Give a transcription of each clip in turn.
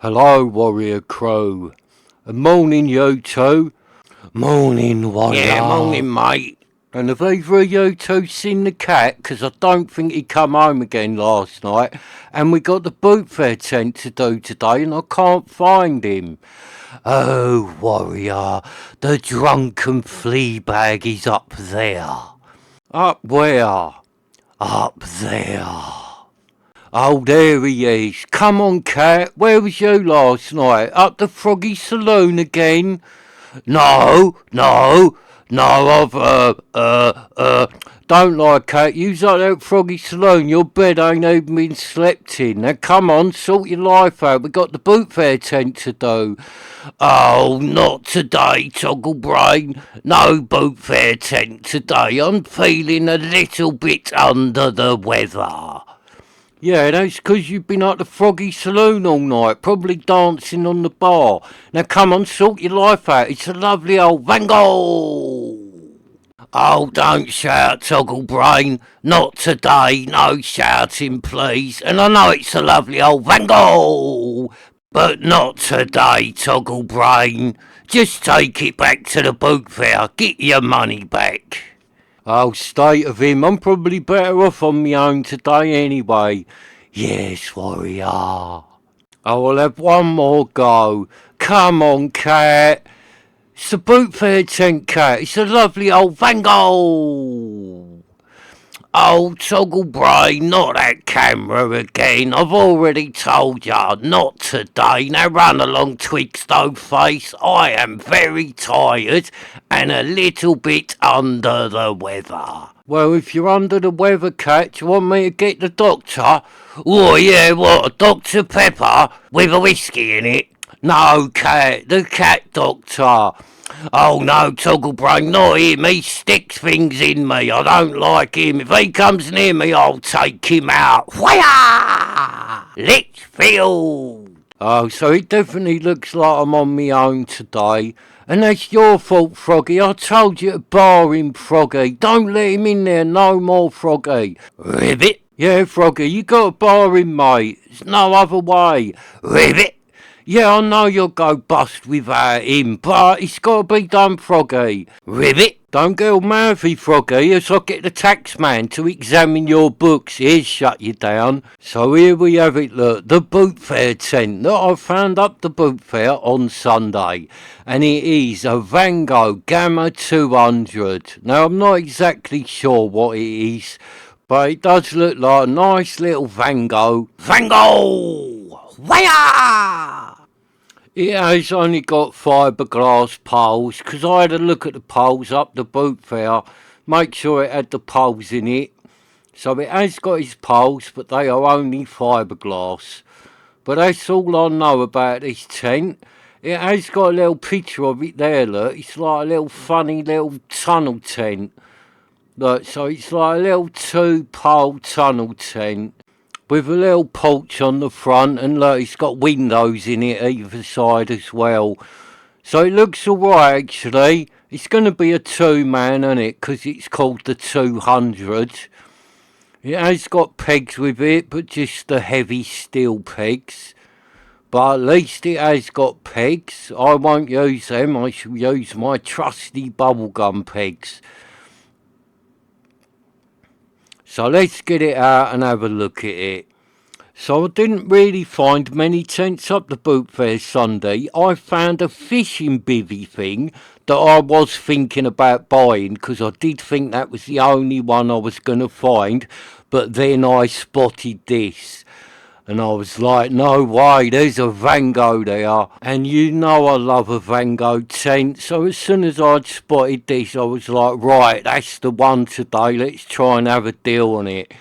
Hello, Warrior Crow. Morning, you two. Morning, Warrior. Yeah, morning, mate. And have either of you two seen the cat? 'Cause I don't think he come home again last night. And we got the Bootfair tent to do today, and I can't find him. Oh, Warrior, the drunken flea bag is up there. Up where? Up there. Oh, there he is. Come on, cat. Where was you last night? Up the Froggy Saloon again? No, don't lie, cat. You's up there at Froggy Saloon. Your bed ain't even been slept in. Now, come on, sort your life out. We got the Bootfair tent to do. Oh, not today, Toggle Brain. No Bootfair tent today. I'm feeling a little bit under the weather. Yeah, that's 'cause you've been at the Froggy Saloon all night, probably dancing on the bar. Now come on, sort your life out. It's a lovely old Vango. Oh, don't shout, Toggle Brain. Not today. No shouting, please. And I know it's a lovely old Vango, but not today, Toggle Brain. Just take it back to the boot fair. Get your money back. Oh, state of him. I'm probably better off on my own today anyway. Yes, Warrior. I'll have one more go. Come on, cat. It's the Bootfair tent, cat. It's a lovely old Vango. Oh, Toggle Brain, not that camera again. I've already told ya, not today. Now run along, Twigstone Face. I am very tired and a little bit under the weather. Well, if you're under the weather, cat, do you want me to get the doctor? Oh, yeah, what, Dr. Pepper with a whiskey in it? No, cat, the cat doctor. Oh no, Toggle Brain, not him. He sticks things in me. I don't like him. If he comes near me, I'll take him out. Whaya! Litchfield! Oh, so it definitely looks like I'm on my own today. And that's your fault, Froggy. I told you to bar him, Froggy. Don't let him in there no more, Froggy. Ribbit? Yeah, Froggy, you got to bar him, mate. There's no other way. Ribbit? Yeah, I know you'll go bust without him, but it's got to be done, Froggy. Ribbit? Don't get all mouthy, Froggy, as I get the taxman to examine your books. Here's shut you down. So here we have it, look, the Bootfair tent that I found up the Bootfair on Sunday. And it is a Vango Gamma 200. Now, I'm not exactly sure what it is, but it does look like a nice little Vango. Vango! Where? It has only got fiberglass poles, 'cause I had a look at the poles up the Bootfair, make sure it had the poles in it. So it has got its poles, but they are only fiberglass. But that's all I know about this tent. It has got a little picture of it there, look. It's like a little funny little tunnel tent. Look, so it's like a little two-pole tunnel tent with a little porch on the front, and look, it's got windows in it either side as well. So it looks alright actually. It's going to be a two-man, isn't it? Because it's called the 200. It has got pegs with it, but just the heavy steel pegs. But at least it has got pegs. I won't use them. I shall use my trusty bubblegum pegs. So let's get it out and have a look at it. So I didn't really find many tents up the Bootfair Sunday. I found a fishing bivvy thing that I was thinking about buying, because I did think that was the only one I was going to find. But then I spotted this. And I was like, no way, there's a Vango there. And you know I love a Vango tent. So as soon as I'd spotted this, I was like, right, that's the one today. Let's try and have a deal on it.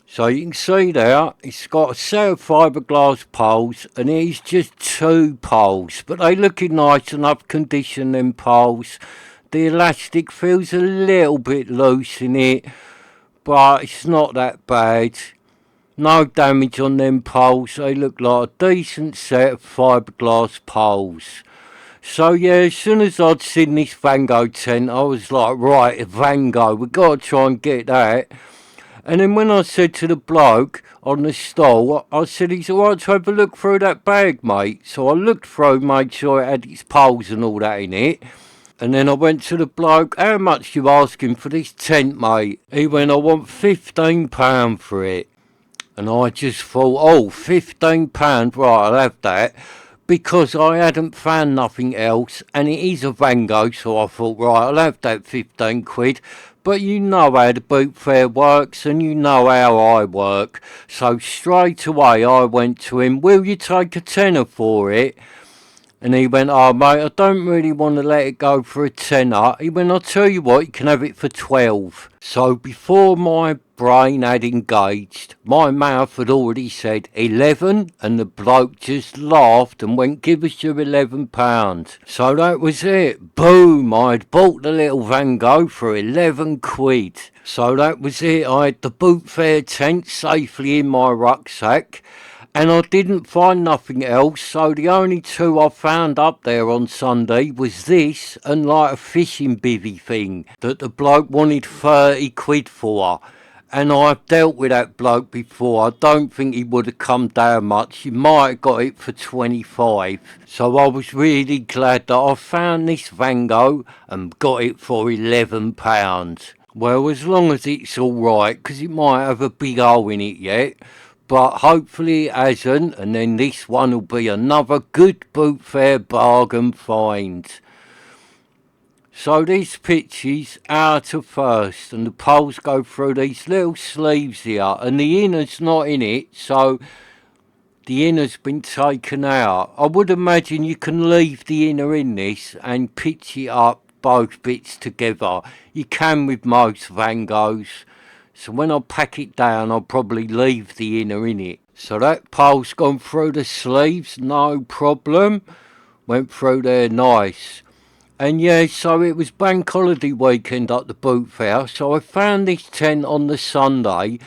So you can see there, it's got a set of fiberglass poles, and it is just two poles. But they look in nice enough condition, them poles. The elastic feels a little bit loose in it, but it's not that bad. No damage on them poles. They look like a decent set of fiberglass poles. So yeah, as soon as I'd seen this Vango tent, I was like, right, a Vango, we've got to try and get that. And then when I said to the bloke on the stall, I said, he's alright to have a look through that bag, mate. So I looked through, made sure it had its poles and all that in it. And then I went to the bloke, how much you asking for this tent, mate? He went, I want £15 for it. And I just thought, oh, £15, right, I'll have that. Because I hadn't found nothing else, and it is a Vango, so I thought, right, I'll have that 15 quid. But you know how the Bootfair works, and you know how I work. So straight away I went to him, will you take a tenner for it? And he went, oh mate, I don't really want to let it go for a tenner. He went, I'll tell you what, you can have it for 12. So before my brain had engaged, my mouth had already said 11, and the bloke just laughed and went, give us your £11. So that was it. Boom, I'd bought the little Vango for 11 quid. So that was it. I had the Bootfair tent safely in my rucksack. And I didn't find nothing else, so the only two I found up there on Sunday was this and like a fishing bivvy thing that the bloke wanted 30 quid for. And I've dealt with that bloke before. I don't think he would have come down much. He might have got it for 25. So I was really glad that I found this Vango and got it for £11. Well, as long as it's alright, because it might have a big hole in it yet. But hopefully it hasn't, and then this one will be another good Bootfair bargain find. So this pitches out of first, and the poles go through these little sleeves here, and the inner's not in it, so the inner's been taken out. I would imagine you can leave the inner in this and pitch it up both bits together. You can with most Vangos. So when I pack it down, I'll probably leave the inner in it. So that pole's gone through the sleeves, no problem. Went through there nice. And yeah, so it was bank holiday weekend at the Bootfair. So I found this tent on the Sunday.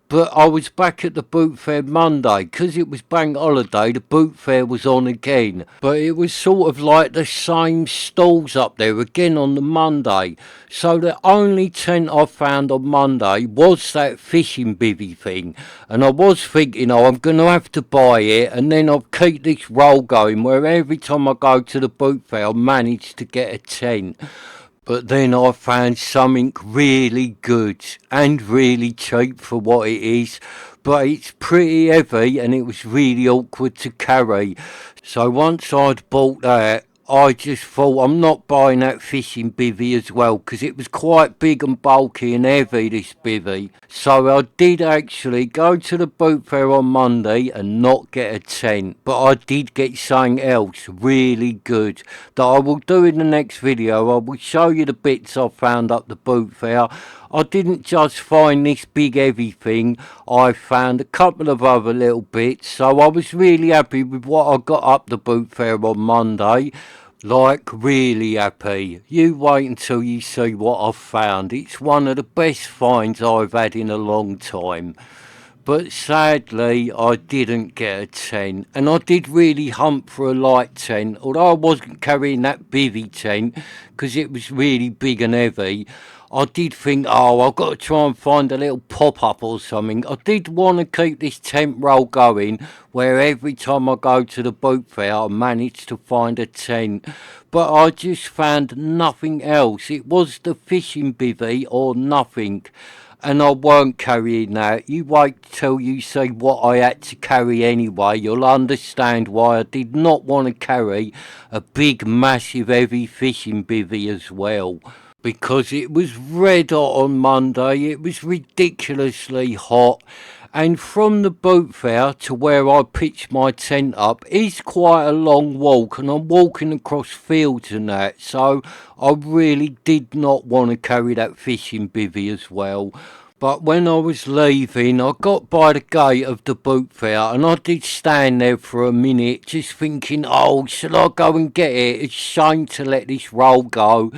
But I was back at the Bootfair Monday. Because it was bank holiday, the Bootfair was on again. But it was sort of like the same stalls up there again on the Monday. So the only tent I found on Monday was that fishing bivvy thing. And I was thinking, oh, I'm going to have to buy it. And then I'll keep this roll going where every time I go to the Bootfair, I manage to get a tent. But then I found something really good and really cheap for what it is. But it's pretty heavy and it was really awkward to carry. So once I'd bought that, I just thought I'm not buying that fishing bivvy as well, because it was quite big and bulky and heavy, this bivvy. So I did actually go to the Bootfair on Monday and not get a tent, but I did get something else really good that I will do in the next video. I will show you the bits I found up the Bootfair. I didn't just find this big heavy thing, I found a couple of other little bits, so I was really happy with what I got up the Bootfair on Monday. Like, really happy. You wait until you see what I've found. It's one of the best finds I've had in a long time. But sadly, I didn't get a tent. And I did really hunt for a light tent. Although I wasn't carrying that bivvy tent, because it was really big and heavy. I did think, oh, I've got to try and find a little pop-up or something. I did want to keep this tent roll going, where every time I go to the Bootfair, I manage to find a tent. But I just found nothing else. It was the fishing bivvy or nothing. And I weren't carrying that. You wait till you see what I had to carry anyway. You'll understand why I did not want to carry a big, massive, heavy fishing bivvy as well. Because it was red hot on Monday, it was ridiculously hot, and from the Bootfair to where I pitched my tent up is quite a long walk, and I'm walking across fields and that, so I really did not want to carry that fishing bivvy as well. But when I was leaving, I got by the gate of the Bootfair and I did stand there for a minute just thinking, oh, shall I go and get it? It's a shame to let this roll go.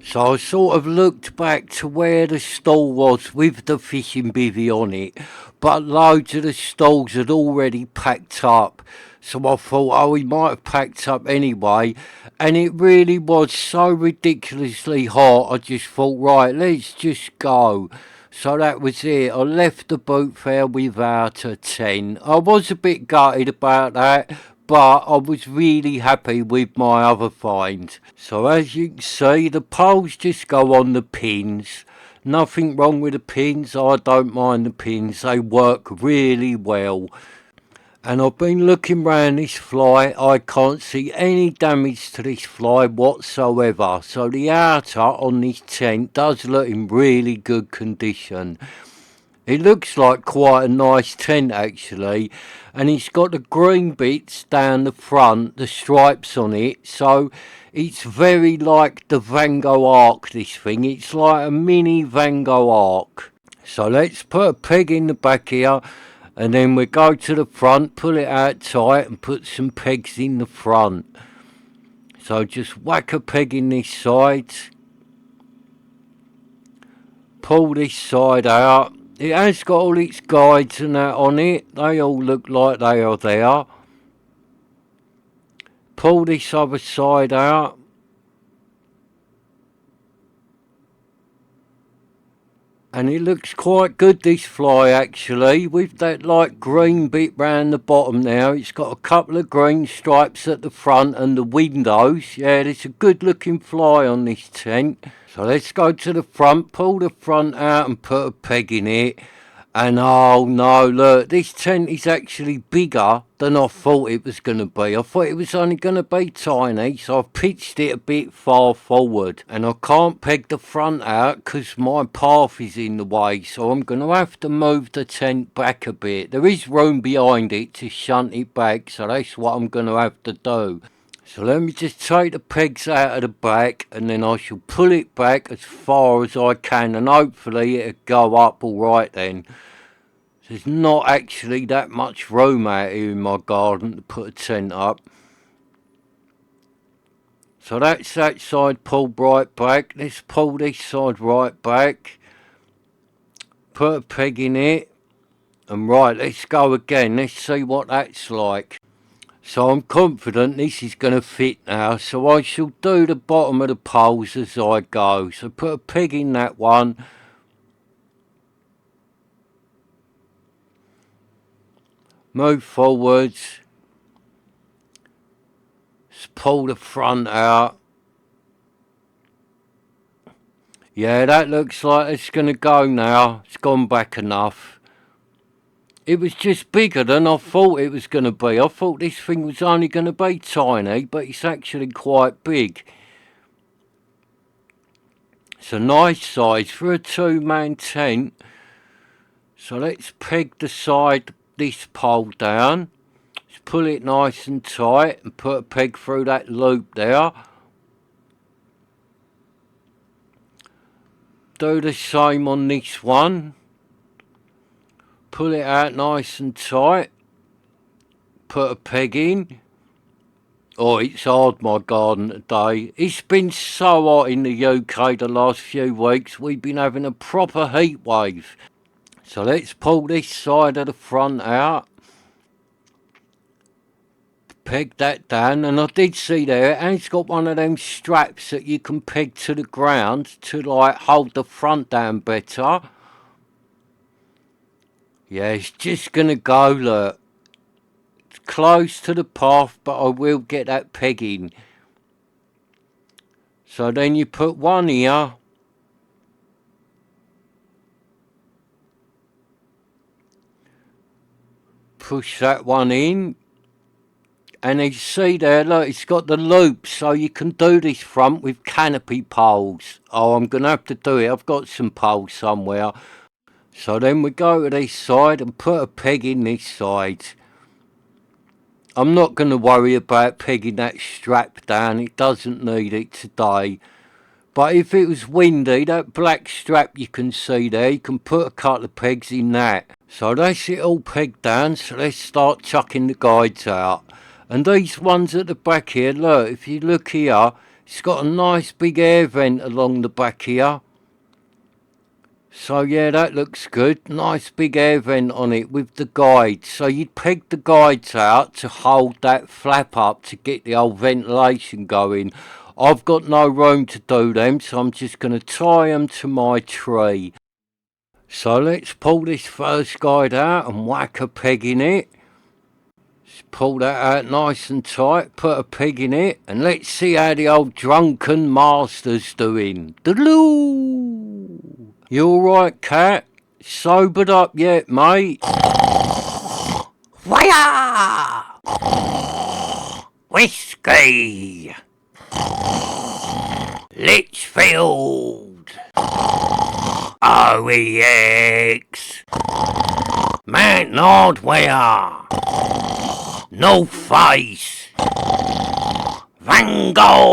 So I sort of looked back to where the stall was with the fishing bivvy on it, but loads of the stalls had already packed up. So I thought, oh, he might have packed up anyway. And it really was so ridiculously hot, I just thought, right, let's just go. So that was it. I left the Bootfair without a tent. I was a bit gutted about that, but I was really happy with my other find. So as you can see, the poles just go on the pins. Nothing wrong with the pins. I don't mind the pins. They work really well. And I've been looking round this fly. I can't see any damage to this fly whatsoever. So the outer on this tent does look in really good condition. It looks like quite a nice tent actually, and it's got the green bits down the front, the stripes on it, so it's very like the Vango Ark, this thing. It's like a mini Vango Ark. So let's put a peg in the back here, and then we go to the front, pull it out tight and put some pegs in the front. So just whack a peg in this side, pull this side out. It has got all its guides and that on it. They all look like they are there. Pull this other side out. And it looks quite good, this fly actually, with that light green bit round the bottom there. It's got a couple of green stripes at the front and the windows. Yeah, it's a good looking fly on this tent. So let's go to the front, pull the front out and put a peg in it. And oh no, look, this tent is actually bigger than I thought it was going to be. I thought it was only going to be tiny, so I've pitched it a bit far forward. And I can't peg the front out because my path is in the way, so I'm going to have to move the tent back a bit. There is room behind it to shunt it back, so that's what I'm going to have to do. So let me just take the pegs out of the back, and then I shall pull it back as far as I can, and hopefully it'll go up alright then. There's not actually that much room out here in my garden to put a tent up. So that's that side pulled right back. Let's pull this side right back. Put a peg in it. And right, let's go again. Let's see what that's like. So I'm confident this is going to fit now. So I shall do the bottom of the poles as I go. So put a peg in that one. Move forwards. Just pull the front out. Yeah, that looks like it's going to go now. It's gone back enough. It was just bigger than I thought it was going to be. I thought this thing was only going to be tiny, but it's actually quite big. It's a nice size for a two-man tent. So let's peg the side, this pole down. Let's pull it nice and tight and put a peg through that loop there. Do the same on this one. Pull it out nice and tight. Put a peg in. Oh, it's hard, my garden today. It's been so hot in the UK the last few weeks. We've been having a proper heat wave. So let's pull this side of the front out. Peg that down, and I did see there, and it's got one of them straps that you can peg to the ground to like hold the front down better. Yeah, it's just gonna go, look. It's close to the path, but I will get that peg in. So then you put one here. Push that one in. And you see there, look, it's got the loop, so you can do this front with canopy poles. Oh, I'm going to have to do it. I've got some poles somewhere. So then we go to this side and put a peg in this side. I'm not going to worry about pegging that strap down. It doesn't need it today. But if it was windy, that black strap you can see there, you can put a couple of pegs in that. So that's it all pegged down, so let's start chucking the guides out. And these ones at the back here, look, if you look here, it's got a nice big air vent along the back here. So yeah, that looks good. Nice big air vent on it with the guides. So you'd peg the guides out to hold that flap up to get the old ventilation going. I've got no room to do them, so I'm just going to tie them to my tree. So let's pull this first guide out and whack a peg in it. Just pull that out nice and tight, put a peg in it, and let's see how the old drunken master's doing. Doodaloo! You alright, cat? Sobered up yet, mate? Wire! Whiskey! Litchfield! OEX! Mount Nardware! No Face! Vango!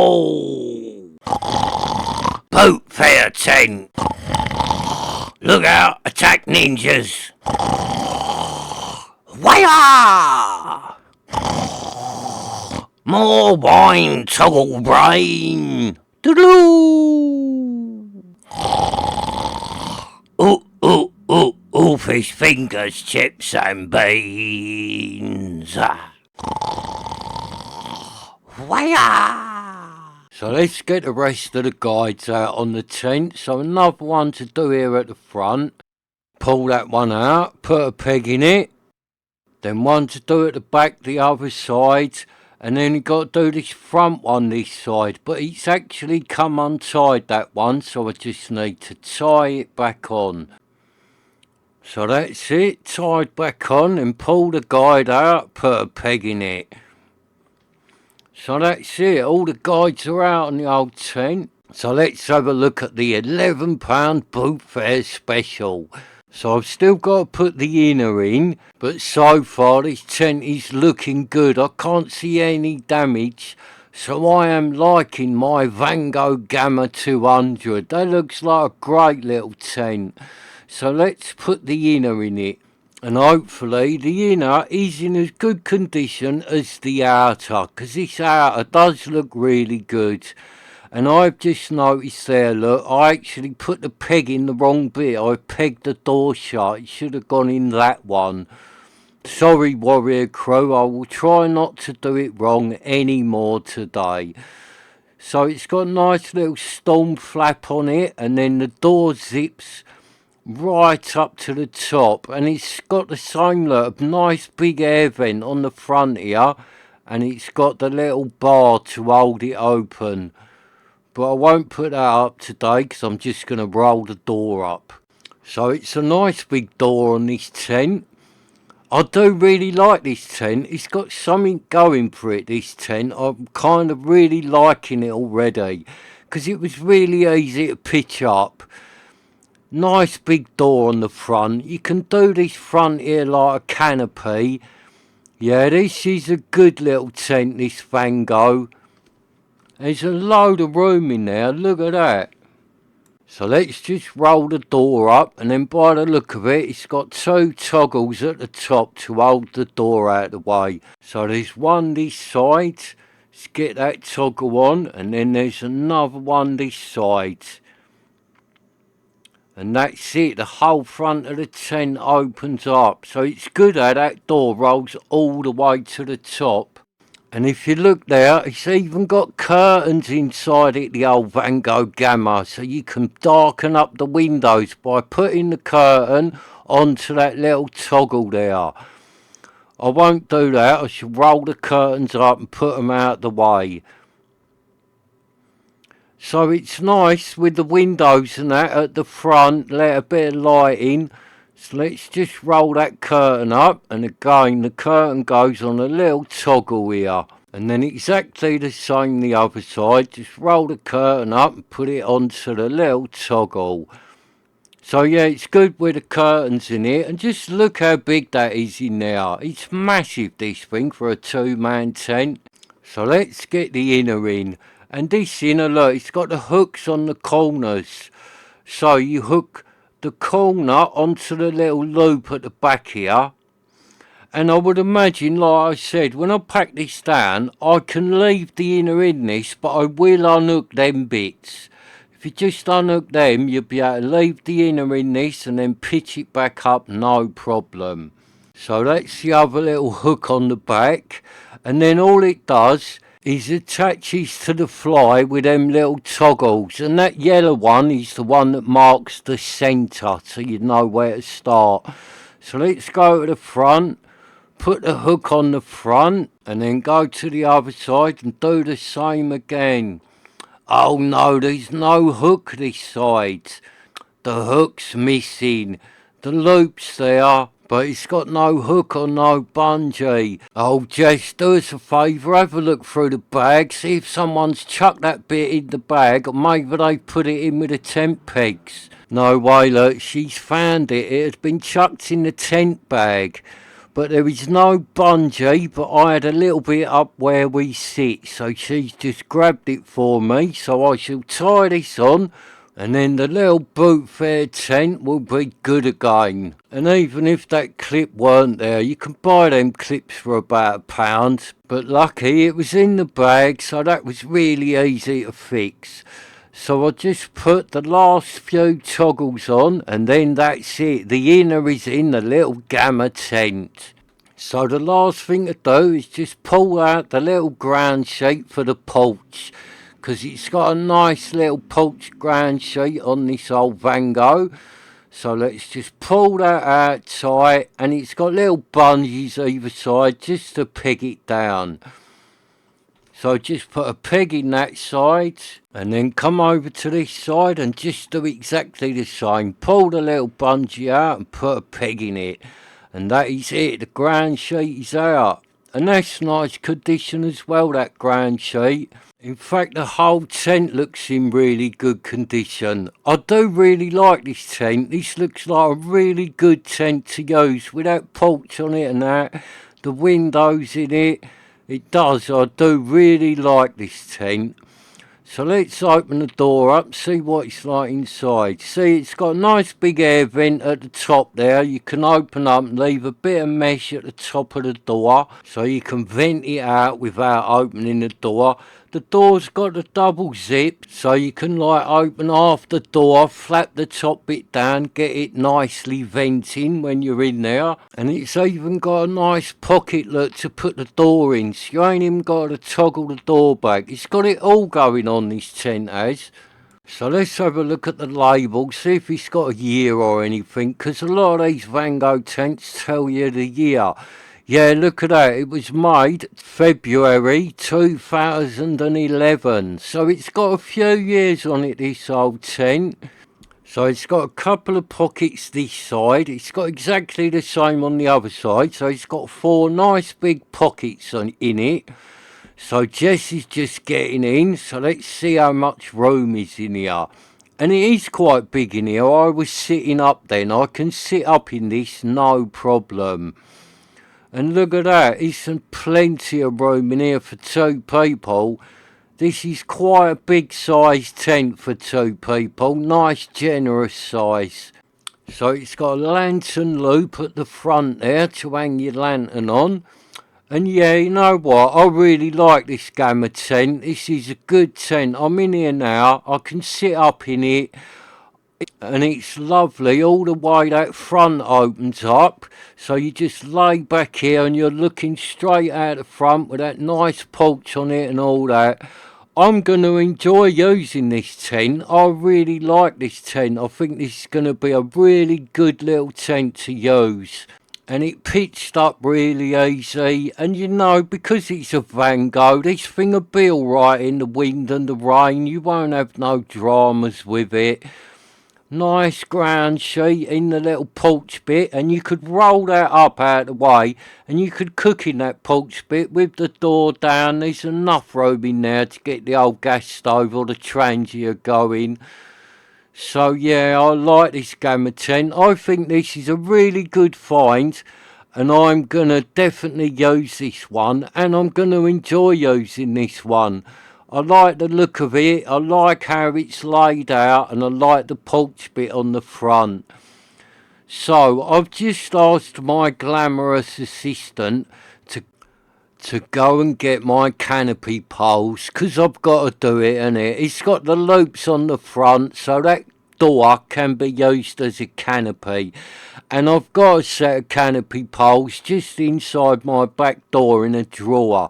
Bootfair tent! Look out, attack ninjas! Wire! More wine, toggle brain! Doodaloo! Off his fingers, chips and beans! Wire! So let's get the rest of the guides out on the tent. So another one to do here at the front. Pull that one out, put a peg in it. Then one to do at the back the other side. And then you got to do this front one this side. But it's actually come untied, that one. So I just need to tie it back on. So that's it, tied back on, and pull the guide out, put a peg in it. So that's it, all the guides are out on the old tent. So let's have a look at the £11 Bootfair special. So I've still got to put the inner in, but so far this tent is looking good. I can't see any damage. So I am liking my Vango Gamma 200. That looks like a great little tent. So let's put the inner in it. And hopefully the inner is in as good condition as the outer. Because this outer does look really good. And I've just noticed there, look, I actually put the peg in the wrong bit. I pegged the door shut. It should have gone in that one. Sorry, Warrior Crew, I will try not to do it wrong anymore today. So it's got a nice little storm flap on it, and then the door zips right up to the top, and it's got the same look, nice big air vent on the front here, and it's got the little bar to hold it open. But I won't put that up today because I'm just going to roll the door up. So it's a nice big door on this tent. I do really like this tent. It's got something going for it, this tent. I'm kind of really liking it already because it was really easy to pitch up. Nice big door on the front. You can do this front here like a canopy. Yeah, this is a good little tent, this Vango. There's a load of room in there, look at that. So let's just roll the door up, and then by the look of it, it's got two toggles at the top to hold the door out of the way. So there's one this side, let's get that toggle on, and then there's another one this side. And that's it, the whole front of the tent opens up. So it's good how that door rolls all the way to the top. And if you look there, it's even got curtains inside it, the old Vango Gamma. So you can darken up the windows by putting the curtain onto that little toggle there. I won't do that, I should roll the curtains up and put them out the way. So it's nice with the windows and that at the front, let a bit of light in. So let's just roll that curtain up, and again the curtain goes on a little toggle here. And then exactly the same the other side, just roll the curtain up and put it onto the little toggle. So yeah, it's good with the curtains in it, and just look how big that is in there. It's massive, this thing, for a two-man tent. So let's get the inner in. And this inner, look, it's got the hooks on the corners. So you hook the corner onto the little loop at the back here. And I would imagine, like I said, when I pack this down, I can leave the inner in this, but I will unhook them bits. If you just unhook them, you'll be able to leave the inner in this and then pitch it back up, no problem. So that's the other little hook on the back. And then all it does, is attaches to the fly with them little toggles, and that yellow one is the one that marks the centre, so you know where to start. So let's go to the front, put the hook on the front, and then go to the other side and do the same again. Oh no, there's no hook this side. The hook's missing. The loop's there, but it's got no hook or no bungee. Oh, Jess, do us a favour, have a look through the bag, see if someone's chucked that bit in the bag, or maybe they put it in with the tent pegs. No way, look, she's found it. It had been chucked in the tent bag. But there is no bungee, but I had a little bit up where we sit, so she's just grabbed it for me, so I shall tie this on, and then the little Bootfair tent will be good again. And even if that clip weren't there, you can buy them clips for about £1, but lucky it was in the bag, so that was really easy to fix. So I just put the last few toggles on, and then that's it. The inner is in the little gamma tent. So the last thing to do is just pull out the little ground sheet for the porch, because it's got a nice little porch ground sheet on this old Vango. So let's just pull that out tight, and it's got little bungees either side just to peg it down. So just put a peg in that side, and then come over to this side and just do exactly the same. Pull the little bungee out and put a peg in it. And that is it, the ground sheet is out. And that's nice condition as well, that ground sheet. In fact, the whole tent looks in really good condition. I do really like this tent. This looks like a really good tent to use with that porch on it and that. The windows in it. It does, I do really like this tent. So let's open the door up, see what it's like inside. See, it's got a nice big air vent at the top there. You can open up and leave a bit of mesh at the top of the door, so you can vent it out without opening the door. The door's got a double zip, so you can like open half the door, flap the top bit down, get it nicely venting when you're in there. And it's even got a nice pocket look to put the door in, so you ain't even got to toggle the door back. It's got it all going on, this tent has. So let's have a look at the label, see if it's got a year or anything, because a lot of these Vango tents tell you the year. Yeah, look at that. It was made February 2011. So it's got a few years on it, this old tent. So it's got a couple of pockets this side. It's got exactly the same on the other side. So it's got 4 nice big pockets in it. So Jess is just getting in. So let's see how much room is in here. And it is quite big in here. I was sitting up then. I can sit up in this, no problem. And look at that, it's plenty of room in here for 2 people. This is quite a big size tent for 2 people, nice generous size. So it's got a lantern loop at the front there to hang your lantern on. And yeah, you know what, I really like this gamma tent. This is a good tent. I'm in here now, I can sit up in it. And it's lovely, all the way that front opens up, so you just lay back here and you're looking straight out the front with that nice porch on it and all that. I'm going to enjoy using this tent. I really like this tent. I think this is going to be a really good little tent to use. And it pitched up really easy, and you know, because it's a Vango, this thing will be alright in the wind and the rain. You won't have no dramas with it. Nice ground sheet in the little porch bit, and you could roll that up out of the way and you could cook in that porch bit with the door down. There's enough room in there to get the old gas stove or the trangia going. So yeah, I like this gamma tent. I think this is a really good find, and I'm gonna definitely use this one, and I'm gonna enjoy using this one. I like the look of it, I like how it's laid out, and I like the porch bit on the front. So I've just asked my glamorous assistant to go and get my canopy poles, because I've got to do it, innit? It's got the loops on the front, so that door can be used as a canopy. And I've got a set of canopy poles just inside my back door in a drawer.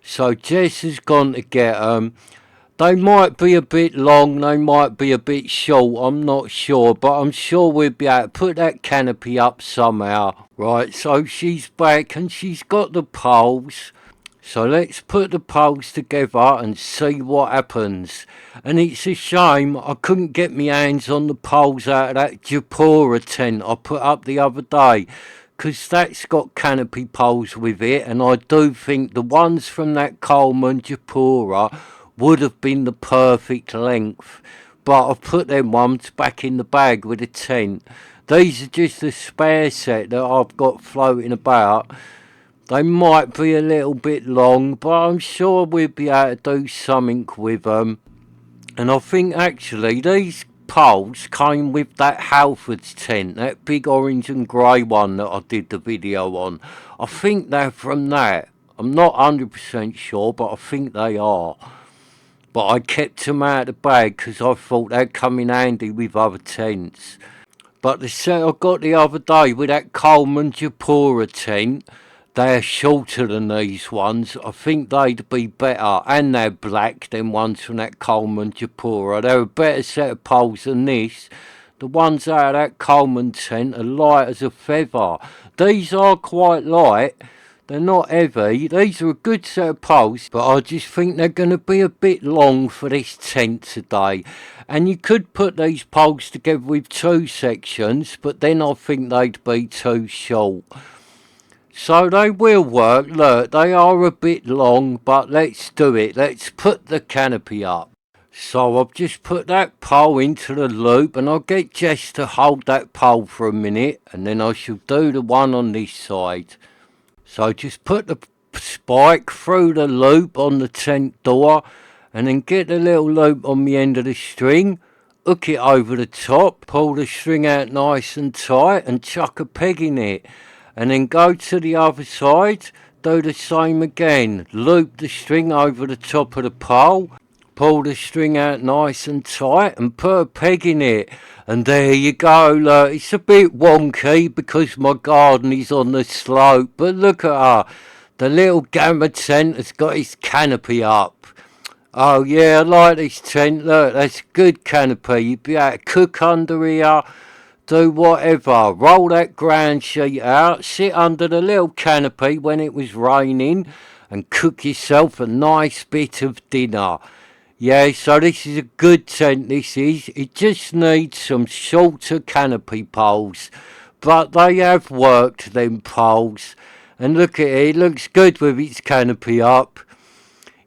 So Jess has gone to get 'em. They might be a bit long, they might be a bit short, I'm not sure, but I'm sure we'll be able to put that canopy up somehow. Right, so she's back and she's got the poles. So let's put the poles together and see what happens. And it's a shame I couldn't get my hands on the poles out of that Japura tent I put up the other day, 'cause that's got canopy poles with it, and I do think the ones from that Coleman Japura would have been the perfect length. But I've put them ones back in the bag with the tent. These are just a spare set that I've got floating about. They might be a little bit long, but I'm sure we'll be able to do something with them. And I think actually these poles came with that Halford's tent, that big orange and grey one that I did the video on. I think they're from that. I'm not 100% sure, but I think they are. But I kept them out of the bag because I thought they'd come in handy with other tents. But the set I got the other day with that Coleman Japura tent, they're shorter than these ones. I think they'd be better. And they're black, them ones from that Coleman Japura. They're a better set of poles than this. The ones out of that Coleman tent are light as a feather. These are quite light. They're not heavy. These are a good set of poles, but I just think they're going to be a bit long for this tent today. And you could put these poles together with two sections, but then I think they'd be too short. So they will work. Look, they are a bit long, but let's do it. Let's put the canopy up. So I've just put that pole into the loop, and I'll get Jess to hold that pole for a minute, and then I shall do the one on this side. So just put the spike through the loop on the tent door, and then get the little loop on the end of the string, hook it over the top, pull the string out nice and tight, and chuck a peg in it. And then go to the other side, do the same again. Loop the string over the top of the pole, pull the string out nice and tight, and put a peg in it. And there you go. Look, it's a bit wonky because my garden is on the slope, but look at her. The little gamma tent has got its canopy up. Oh yeah, I like this tent. Look, that's good canopy. You'd be able to cook under here, do whatever. Roll that ground sheet out, sit under the little canopy when it was raining, and cook yourself a nice bit of dinner. Yeah, so this is a good tent, this is. It just needs some shorter canopy poles. But they have worked, them poles. And look at it, it looks good with its canopy up.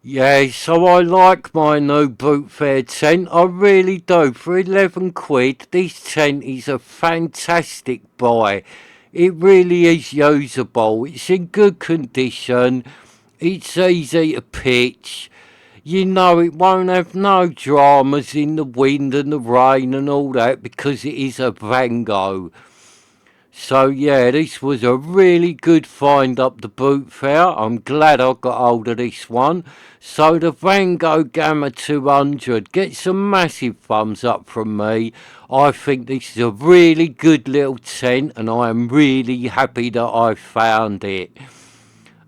Yeah, so I like my new Bootfair tent. I really do. For 11 quid, this tent is a fantastic buy. It really is usable. It's in good condition. It's easy to pitch. You know, it won't have no dramas in the wind and the rain and all that because it is a Vango. So yeah, this was a really good find up the Bootfair. I'm glad I got hold of this one. So the Vango Gamma 200 gets a massive thumbs up from me. I think this is a really good little tent, and I am really happy that I found it.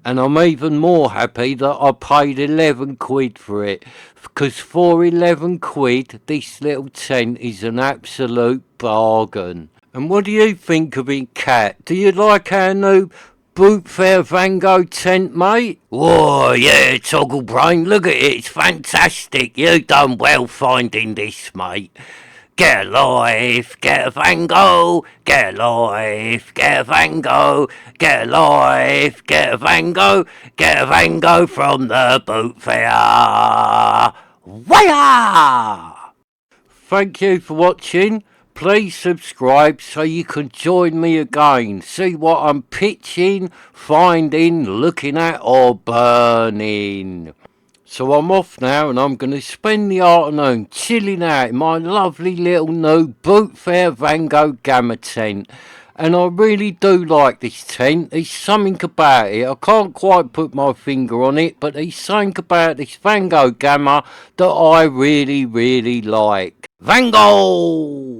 And I'm even more happy that I paid 11 quid for it. Because for 11 quid, this little tent is an absolute bargain. And what do you think of it, Kat? Do you like our new Bootfair Vango tent, mate? Whoa, yeah, Toggle Brain, look at it, it's fantastic. You done well finding this, mate. Get a life, get a Vango, get a life, get a Vango, get a life, get a Vango, get a Vango from the Bootfair. Waya! Thank you for watching. Please subscribe so you can join me again. See what I'm pitching, finding, looking at or burning. So I'm off now and I'm going to spend the afternoon chilling out in my lovely little new Bootfair Vango Gamma tent. And I really do like this tent. There's something about it. I can't quite put my finger on it, but there's something about this Vango Gamma that I really, really like. Vango!